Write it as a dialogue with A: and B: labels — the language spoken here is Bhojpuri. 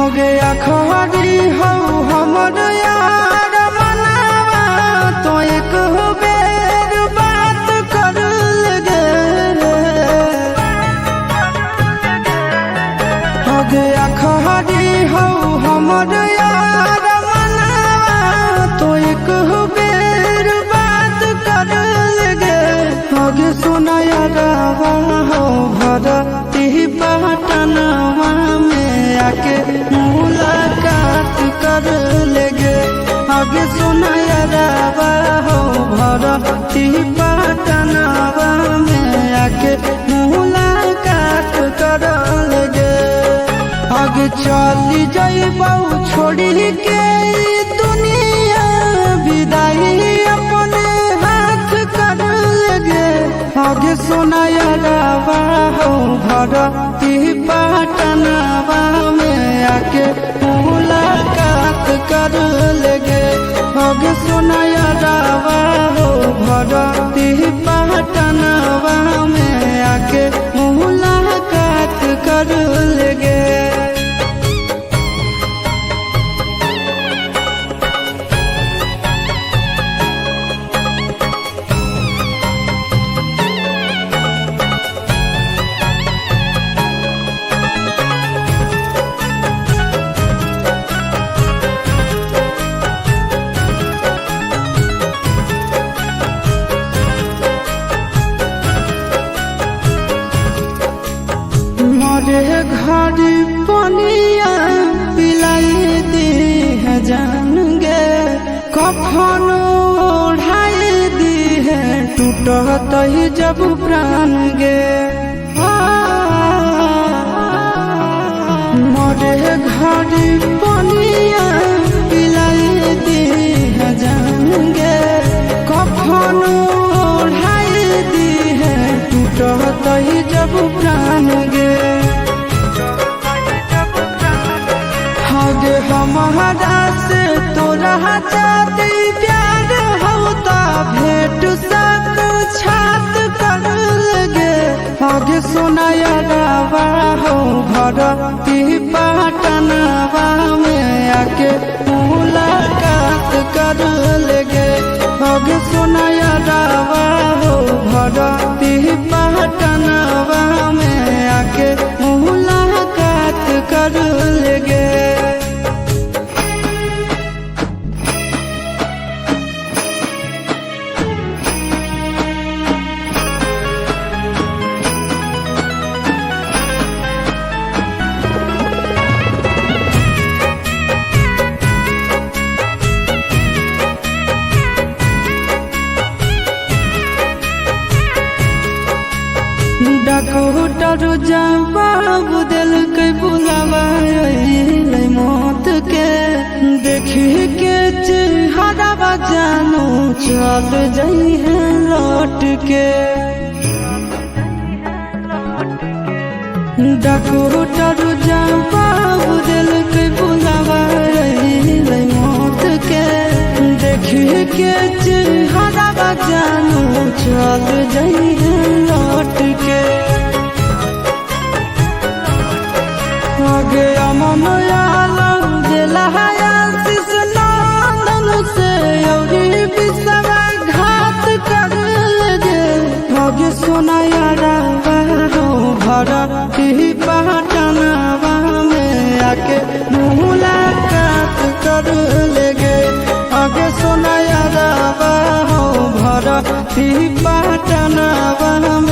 A: हो गया खरी हो हमर यार मनावा तो एक बेर बात कर लगे हो गया खरी हो हमर यार मनावा तो एक बेर बात कर लगे हो गे सुना यारवा हो भरती पटनवा में आके मुलाकात कर लेगे आगे सुना यारवा हो भरती पटनवा में आके मुलाकात कर लेगे आगे चली जाइबौ छोड़ी के दुनिया विदाई अपने हाथ कर लेगे आगे सुना यारवा हो भरती पटनवा में आके मुलाकात कर लेगे आगे सुना यारवा हो भरती पटनवा में आके मुलाकात कर लेगे। मरे घर पनिया पिलाई दी है जान गे कफन ओढ़ाई दी है टूटत ही जब प्राण गे मरे घर पनिया पिलाई दी है जान गे कफन ओढ़ाई दी है टूटत ही जब प्राण गे आगे हमारा से तोरा चाहती प्यार होता भेंट सक छात कर लगे आगे सुना यारवा हो भरती पटनवा में आके मुलाकात कर लेगे आगे सुना यारवा हो भरती पटनवा में आके मुलाकात कर लेगे। डॉक्टर जवाब दिल के बुलावा मौत के देखी के चेहरा जानू चल जाई है लौट के डॉक्टर जवाब दिल के बुलावा मौत के देखी के चेहरा जानू चल जाई है लौट के आगे अमन आलम दिलहाया शिशुनंदन से योगी विश्वा घात कर लगे आगे सुना यारवा हो भरती पटनवा में आके मुलाकात कर लेगे आगे सुना यारवा हो भरती पटनवा में